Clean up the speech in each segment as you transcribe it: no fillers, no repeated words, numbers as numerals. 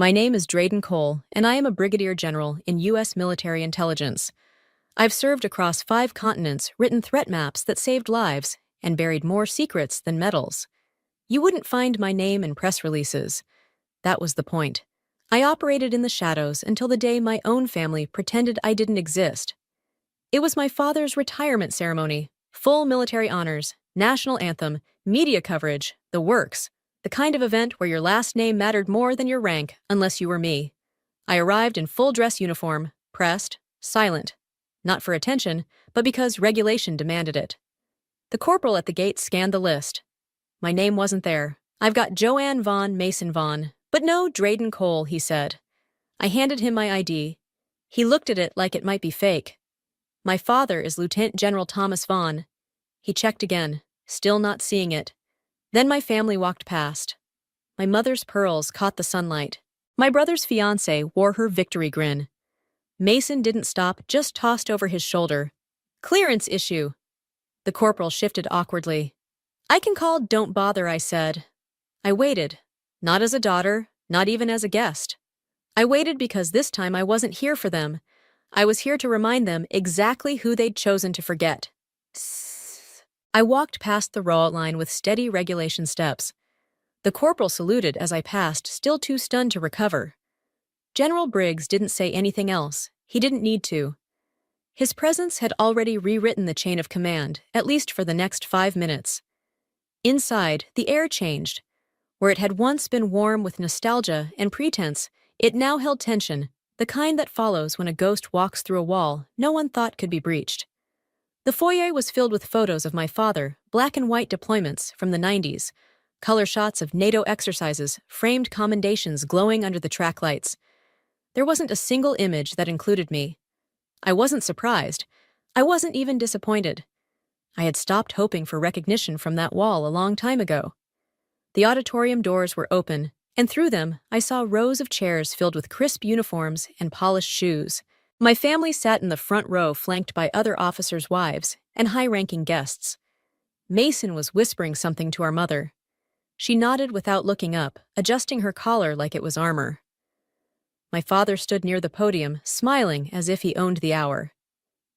My name is Drayden Cole, and I am a Brigadier General in U.S. military intelligence. I've served across 5 continents, written threat maps that saved lives, and buried more secrets than medals. You wouldn't find my name in press releases. That was the point. I operated in the shadows until the day my own family pretended I didn't exist. It was my father's retirement ceremony, full military honors, national anthem, media coverage, the works. The kind of event where your last name mattered more than your rank, unless you were me. I arrived in full dress uniform, pressed, silent. Not for attention, but because regulation demanded it. The corporal at the gate scanned the list. My name wasn't there. I've got Joanne Von Mason Von, but no Drayden Cole, he said. I handed him my ID. He looked at it like it might be fake. My father is Lieutenant General Thomas Vaughn. He checked again, still not seeing it. Then my family walked past. My mother's pearls caught the sunlight. My brother's fiancée wore her victory grin. Mason didn't stop, just tossed over his shoulder. Clearance issue. The corporal shifted awkwardly. I can call, don't bother, I said. I waited. Not as a daughter, not even as a guest. I waited because this time I wasn't here for them. I was here to remind them exactly who they'd chosen to forget. I walked past the raw line with steady regulation steps. The corporal saluted as I passed, still too stunned to recover. General Briggs didn't say anything else. He didn't need to. His presence had already rewritten the chain of command, at least for the next 5 minutes. Inside, the air changed. Where it had once been warm with nostalgia and pretense, it now held tension, the kind that follows when a ghost walks through a wall no one thought could be breached. The foyer was filled with photos of my father, black and white deployments from the 90s, color shots of NATO exercises, framed commendations glowing under the track lights. There wasn't a single image that included me. I wasn't surprised. I wasn't even disappointed. I had stopped hoping for recognition from that wall a long time ago. The auditorium doors were open, and through them I saw rows of chairs filled with crisp uniforms and polished shoes. My family sat in the front row flanked by other officers' wives and high-ranking guests. Mason was whispering something to our mother. She nodded without looking up, adjusting her collar like it was armor. My father stood near the podium, smiling as if he owned the hour.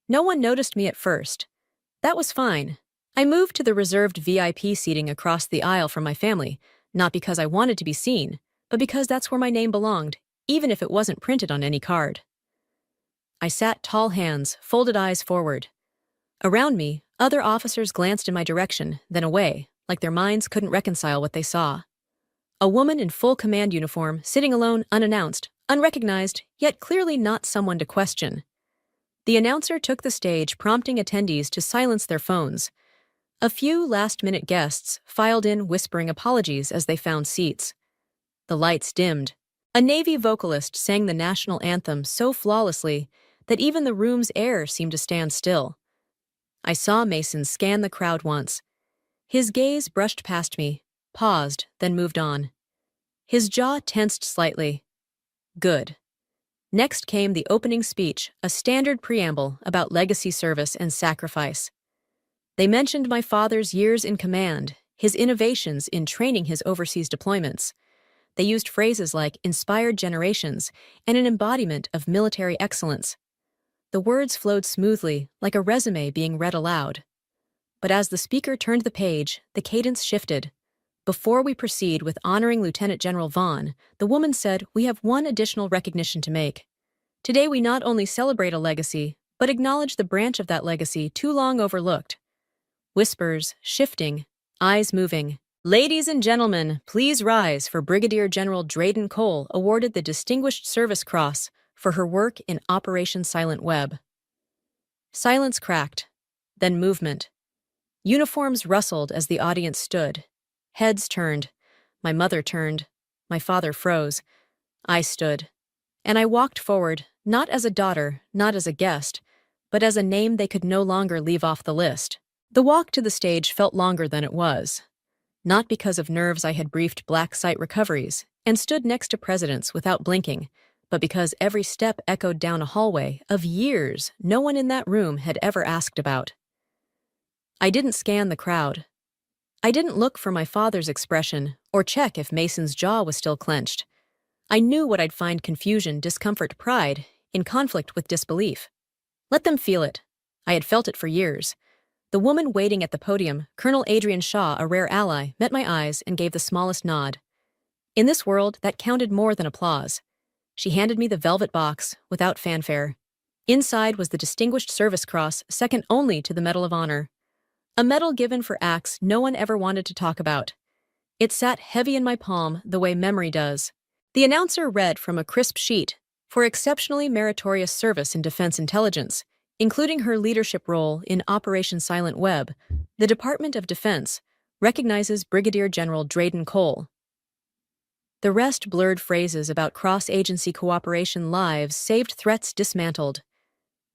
No one noticed me at first. That was fine. I moved to the reserved VIP seating across the aisle from my family, not because I wanted to be seen, but because that's where my name belonged, even if it wasn't printed on any card. I sat tall hands, folded eyes forward. Around me, other officers glanced in my direction, then away, like their minds couldn't reconcile what they saw. A woman in full command uniform, sitting alone, unannounced, unrecognized, yet clearly not someone to question. The announcer took the stage, prompting attendees to silence their phones. A few last-minute guests filed in whispering apologies as they found seats. The lights dimmed. A Navy vocalist sang the national anthem so flawlessly that even the room's air seemed to stand still. I saw Mason scan the crowd once. His gaze brushed past me, paused, then moved on. His jaw tensed slightly. Good. Next came the opening speech, a standard preamble about legacy service and sacrifice. They mentioned my father's years in command, his innovations in training his overseas deployments. They used phrases like inspired generations and an embodiment of military excellence. The words flowed smoothly, like a resume being read aloud. But as the speaker turned the page, the cadence shifted. Before we proceed with honoring Lieutenant General Vaughn, the woman said, we have one additional recognition to make. Today we not only celebrate a legacy, but acknowledge the branch of that legacy too long overlooked. Whispers, shifting, eyes moving. Ladies and gentlemen, please rise for Brigadier General Drayden Cole awarded the Distinguished Service Cross for her work in Operation Silent Web. Silence cracked, then movement. Uniforms rustled as the audience stood. Heads turned. My mother turned. My father froze. I stood. And I walked forward, not as a daughter, not as a guest, but as a name they could no longer leave off the list. The walk to the stage felt longer than it was. Not because of nerves I had briefed black site recoveries and stood next to presidents without blinking, but because every step echoed down a hallway of years no one in that room had ever asked about. I didn't scan the crowd. I didn't look for my father's expression or check if Mason's jaw was still clenched. I knew what I'd find: confusion, discomfort, pride, in conflict with disbelief. Let them feel it. I had felt it for years. The woman waiting at the podium, Colonel Adrian Shaw, a rare ally, met my eyes and gave the smallest nod. In this world, that counted more than applause. She handed me the velvet box, without fanfare. Inside was the Distinguished Service Cross, second only to the Medal of Honor. A medal given for acts no one ever wanted to talk about. It sat heavy in my palm, the way memory does. The announcer read from a crisp sheet: for exceptionally meritorious service in defense intelligence, including her leadership role in Operation Silent Web, the Department of Defense recognizes Brigadier General Drayden Cole. The rest blurred phrases about cross-agency cooperation, lives saved, threats dismantled.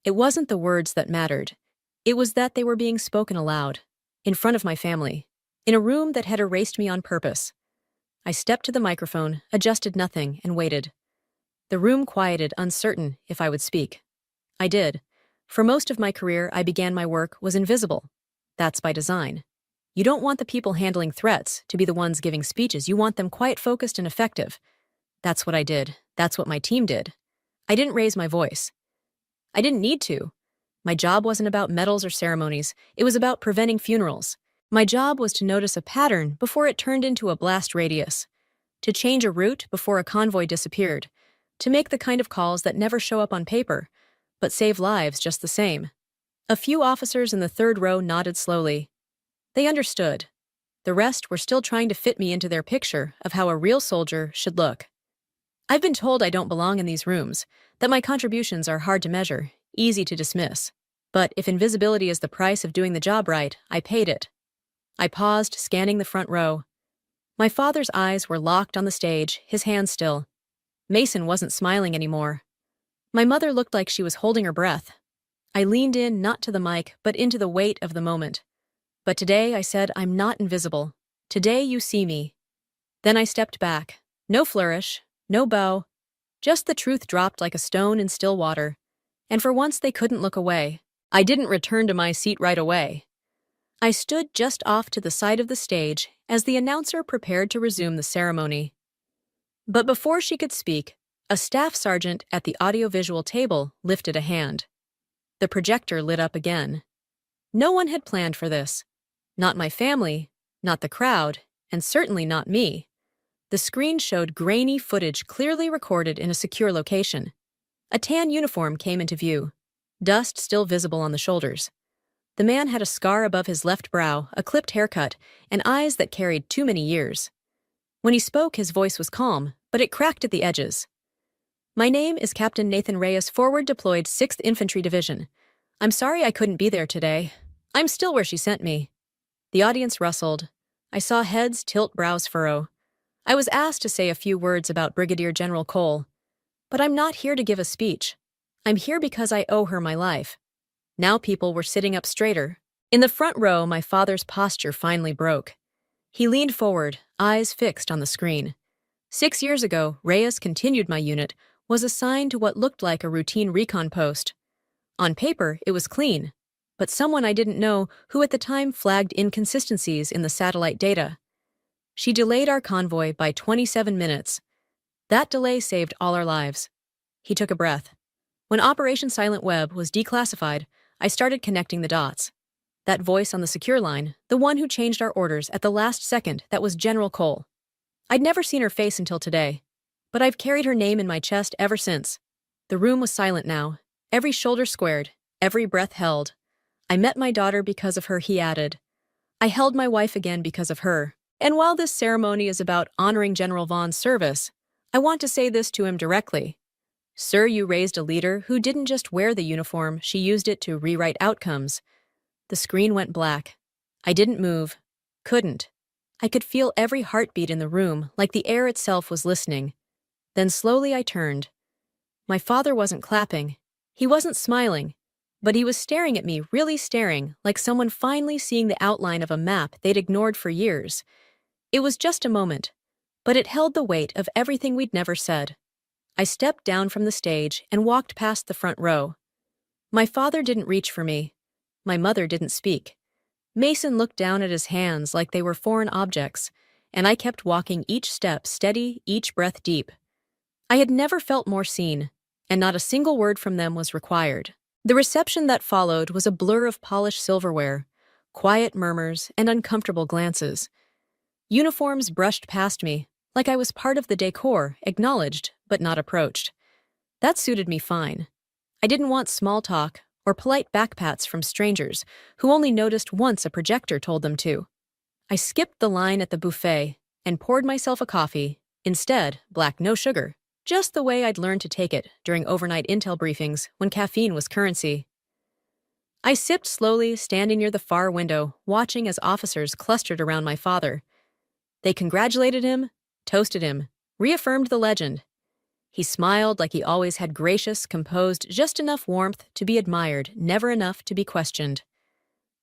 It wasn't the words that mattered. It was that they were being spoken aloud, in front of my family, in a room that had erased me on purpose. I stepped to the microphone, adjusted nothing, and waited. The room quieted, uncertain if I would speak. I did. For most of my career, I began my work was invisible. That's by design. You don't want the people handling threats to be the ones giving speeches. You want them quiet, focused, and effective. That's what I did. That's what my team did. I didn't raise my voice. I didn't need to. My job wasn't about medals or ceremonies. It was about preventing funerals. My job was to notice a pattern before it turned into a blast radius, to change a route before a convoy disappeared, to make the kind of calls that never show up on paper, but save lives just the same. A few officers in the third row nodded slowly. They understood. The rest were still trying to fit me into their picture of how a real soldier should look. I've been told I don't belong in these rooms, that my contributions are hard to measure, easy to dismiss. But if invisibility is the price of doing the job right, I paid it. I paused, scanning the front row. My father's eyes were locked on the stage, his hands still. Mason wasn't smiling anymore. My mother looked like she was holding her breath. I leaned in, not to the mic, but into the weight of the moment. But today, I said, I'm not invisible. Today you see me. Then I stepped back. No flourish, no bow. Just the truth dropped like a stone in still water. And for once they couldn't look away. I didn't return to my seat right away. I stood just off to the side of the stage as the announcer prepared to resume the ceremony. But before she could speak, a staff sergeant at the audiovisual table lifted a hand. The projector lit up again. No one had planned for this. Not my family, not the crowd, and certainly not me. The screen showed grainy footage clearly recorded in a secure location. A tan uniform came into view, dust still visible on the shoulders. The man had a scar above his left brow, a clipped haircut, and eyes that carried too many years. When he spoke, his voice was calm, but it cracked at the edges. My name is Captain Nathan Reyes, forward deployed 6th Infantry Division. I'm sorry I couldn't be there today. I'm still where she sent me. The audience rustled. I saw heads tilt, brows furrow. I was asked to say a few words about Brigadier General Cole. But I'm not here to give a speech. I'm here because I owe her my life. Now people were sitting up straighter. In the front row, my father's posture finally broke. He leaned forward, eyes fixed on the screen. 6 years ago, Reyes continued my unit, was assigned to what looked like a routine recon post. On paper, it was clean, but someone I didn't know who at the time flagged inconsistencies in the satellite data. She delayed our convoy by 27 minutes. That delay saved all our lives. He took a breath. When Operation Silent Web was declassified, I started connecting the dots. That voice on the secure line, the one who changed our orders at the last second, that was General Cole. I'd never seen her face until today, but I've carried her name in my chest ever since. The room was silent now, every shoulder squared, every breath held. I met my daughter because of her, he added. I held my wife again because of her. And while this ceremony is about honoring General Vaughn's service, I want to say this to him directly. Sir, you raised a leader who didn't just wear the uniform, she used it to rewrite outcomes. The screen went black. I didn't move. Couldn't. I could feel every heartbeat in the room, like the air itself was listening. Then slowly I turned. My father wasn't clapping. He wasn't smiling. But he was staring at me, really staring, like someone finally seeing the outline of a map they'd ignored for years. It was just a moment, but it held the weight of everything we'd never said. I stepped down from the stage and walked past the front row. My father didn't reach for me. My mother didn't speak. Mason looked down at his hands like they were foreign objects, and I kept walking, each step steady, each breath deep. I had never felt more seen, and not a single word from them was required. The reception that followed was a blur of polished silverware, quiet murmurs, and uncomfortable glances. Uniforms brushed past me, like I was part of the decor, acknowledged but not approached. That suited me fine. I didn't want small talk or polite backpats from strangers who only noticed once a projector told them to. I skipped the line at the buffet and poured myself a coffee, instead, black, no sugar, just the way I'd learned to take it during overnight intel briefings when caffeine was currency. I sipped slowly, standing near the far window, watching as officers clustered around my father. They congratulated him, toasted him, reaffirmed the legend. He smiled like he always had, gracious, composed, just enough warmth to be admired, never enough to be questioned.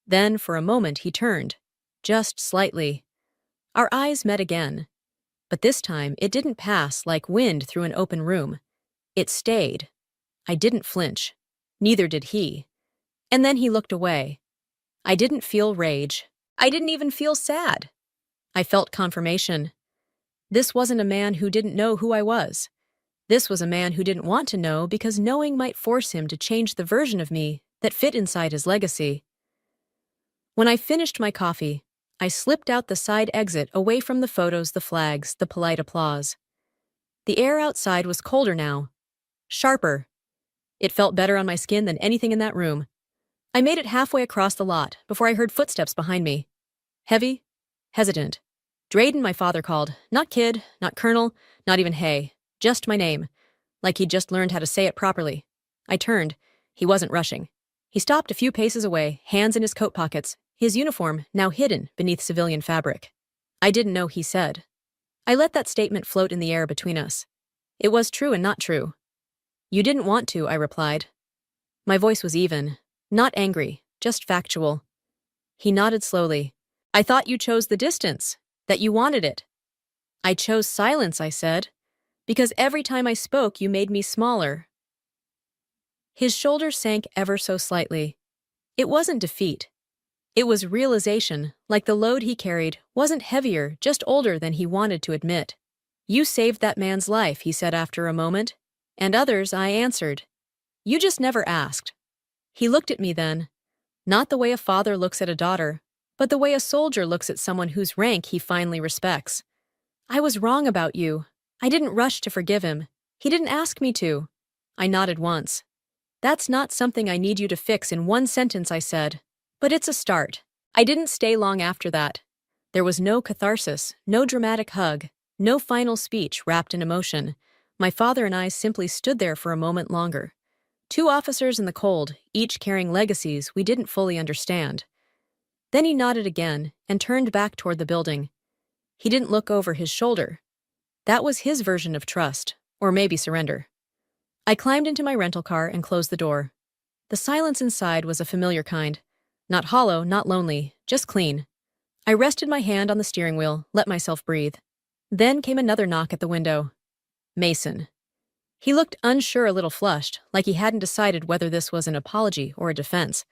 Then, for a moment, he turned, just slightly. Our eyes met again. But this time, it didn't pass like wind through an open room. It stayed. I didn't flinch. Neither did he. And then he looked away. I didn't feel rage. I didn't even feel sad. I felt confirmation. This wasn't a man who didn't know who I was. This was a man who didn't want to know because knowing might force him to change the version of me that fit inside his legacy. When I finished my coffee, I slipped out the side exit away from the photos, the flags, the polite applause. The air outside was colder now, sharper. It felt better on my skin than anything in that room. I made it halfway across the lot before I heard footsteps behind me. Heavy, hesitant. Drayden, my father called. Not kid, not colonel, not even hey. Just my name, like he'd just learned how to say it properly. I turned. He wasn't rushing. He stopped a few paces away, hands in his coat pockets, his uniform now hidden beneath civilian fabric. I didn't know, he said. I let that statement float in the air between us. It was true and not true. You didn't want to, I replied. My voice was even, not angry, just factual. He nodded slowly. I thought you chose the distance, that you wanted it. I chose silence, I said. Because every time I spoke, you made me smaller. His shoulders sank ever so slightly. It wasn't defeat. It was realization, like the load he carried wasn't heavier, just older than he wanted to admit. You saved that man's life, he said after a moment. And others, I answered. You just never asked. He looked at me then, not the way a father looks at a daughter, but the way a soldier looks at someone whose rank he finally respects. I was wrong about you. I didn't rush to forgive him. He didn't ask me to. I nodded once. That's not something I need you to fix in one sentence, I said. But it's a start. I didn't stay long after that. There was no catharsis, no dramatic hug, no final speech wrapped in emotion. My father and I simply stood there for a moment longer. Two officers in the cold, each carrying legacies we didn't fully understand. Then he nodded again and turned back toward the building. He didn't look over his shoulder. That was his version of trust, or maybe surrender. I climbed into my rental car and closed the door. The silence inside was a familiar kind. Not hollow, not lonely, just clean. I rested my hand on the steering wheel, let myself breathe. Then came another knock at the window. Mason. He looked unsure, a little flushed, like he hadn't decided whether this was an apology or a defense.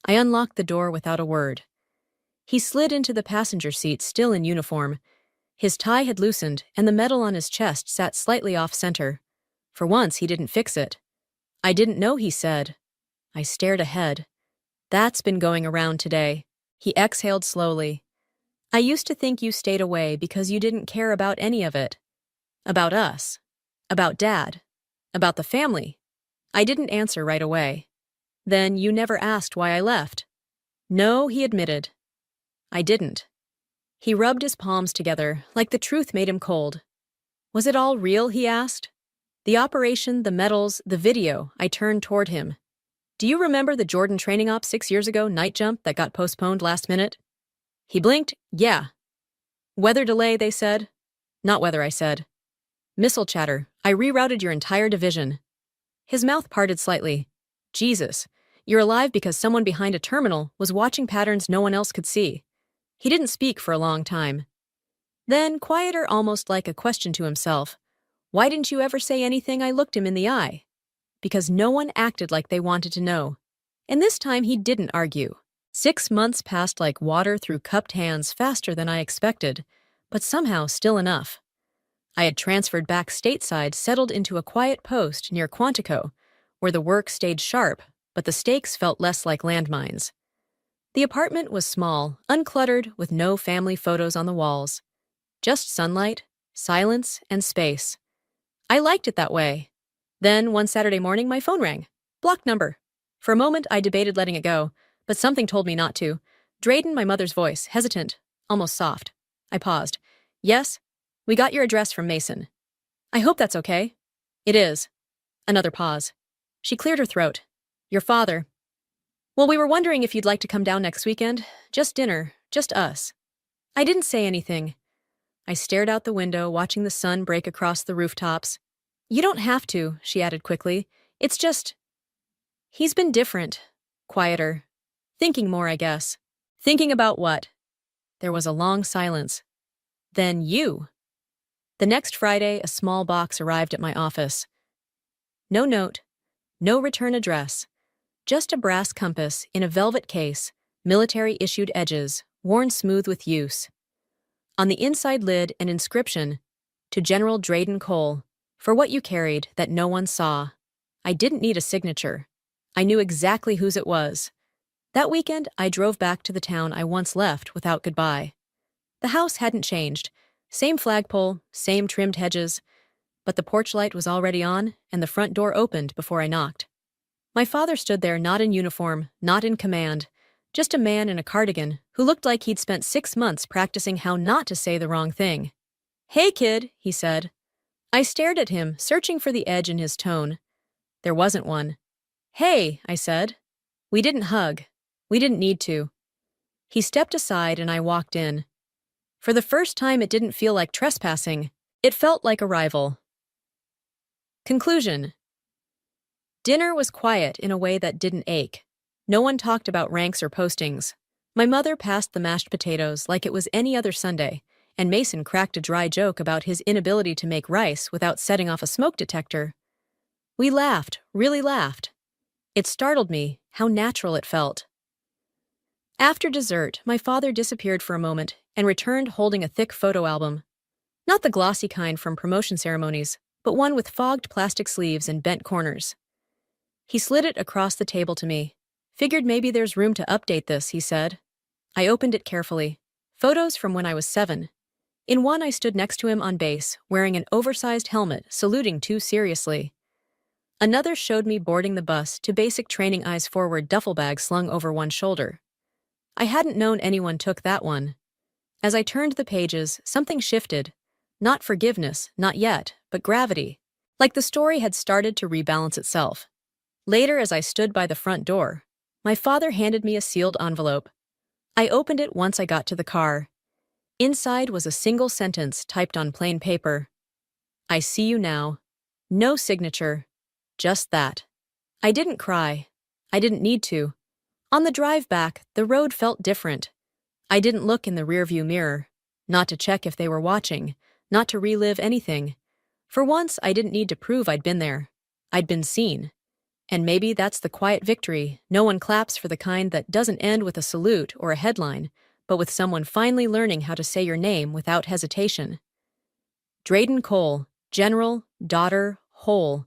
I unlocked the door without a word. He slid into the passenger seat, still in uniform. His tie had loosened, and the metal on his chest sat slightly off-center. For once, he didn't fix it. I didn't know, he said. I stared ahead. That's been going around today. He exhaled slowly. I used to think you stayed away because you didn't care about any of it. About us. About Dad. About the family. I didn't answer right away. Then you never asked why I left. No, he admitted. I didn't. He rubbed his palms together, like the truth made him cold. Was it all real, he asked. The operation, the medals, the video. I turned toward him. Do you remember the Jordan training op 6 years ago, night jump, that got postponed last minute? He blinked. Yeah. Weather delay, they said. Not weather, I said. Missile chatter. I rerouted your entire division. His mouth parted slightly. Jesus, you're alive because someone behind a terminal was watching patterns no one else could see. He didn't speak for a long time. Then, quieter, almost like a question to himself, why didn't you ever say anything? I looked him in the eye. Because no one acted like they wanted to know. And this time he didn't argue. 6 months passed like water through cupped hands, faster than I expected, but somehow still enough. I had transferred back stateside, settled into a quiet post near Quantico, where the work stayed sharp, but the stakes felt less like landmines. The apartment was small, uncluttered, with no family photos on the walls. Just sunlight, silence, and space. I liked it that way. Then, one Saturday morning, my phone rang. Blocked number. For a moment, I debated letting it go, but something told me not to. Drayden, my mother's voice, hesitant, almost soft. I paused. Yes? We got your address from Mason. I hope that's okay. It is. Another pause. She cleared her throat. Your father. Well, we were wondering if you'd like to come down next weekend. Just dinner. Just us. I didn't say anything. I stared out the window, watching the sun break across the rooftops. You don't have to, she added quickly. It's just... He's been different. Quieter. Thinking more, I guess. Thinking about what? There was a long silence. Then you. The next Friday, a small box arrived at my office. No note. No return address. Just a brass compass in a velvet case, military-issued edges, worn smooth with use. On the inside lid, an inscription, to General Drayden Cole, for what you carried that no one saw. I didn't need a signature. I knew exactly whose it was. That weekend, I drove back to the town I once left without goodbye. The house hadn't changed. Same flagpole, same trimmed hedges, but the porch light was already on, and the front door opened before I knocked. My father stood there, not in uniform, not in command, just a man in a cardigan who looked like he'd spent 6 months practicing how not to say the wrong thing. Hey, kid, he said. I stared at him, searching for the edge in his tone. There wasn't one. Hey, I said. We didn't hug. We didn't need to. He stepped aside and I walked in. For the first time, it didn't feel like trespassing. It felt like arrival. Conclusion. Dinner was quiet in a way that didn't ache. No one talked about ranks or postings. My mother passed the mashed potatoes like it was any other Sunday, and Mason cracked a dry joke about his inability to make rice without setting off a smoke detector. We laughed, really laughed. It startled me how natural it felt. After dessert, my father disappeared for a moment and returned holding a thick photo album. Not the glossy kind from promotion ceremonies, but one with fogged plastic sleeves and bent corners. He slid it across the table to me. Figured maybe there's room to update this, he said. I opened it carefully. Photos from when I was 7. In one, I stood next to him on base, wearing an oversized helmet, saluting too seriously. Another showed me boarding the bus to basic training, eyes forward, duffel bag slung over one shoulder. I hadn't known anyone took that one. As I turned the pages, something shifted. Not forgiveness, not yet, but gravity. Like the story had started to rebalance itself. Later, as I stood by the front door, my father handed me a sealed envelope. I opened it once I got to the car. Inside was a single sentence typed on plain paper. I see you now. No signature. Just that. I didn't cry. I didn't need to. On the drive back, the road felt different. I didn't look in the rearview mirror. Not to check if they were watching. Not to relive anything. For once, I didn't need to prove I'd been there. I'd been seen. And maybe that's the quiet victory. No one claps for the kind that doesn't end with a salute or a headline, but with someone finally learning how to say your name without hesitation. Drayden Cole, General, daughter, whole.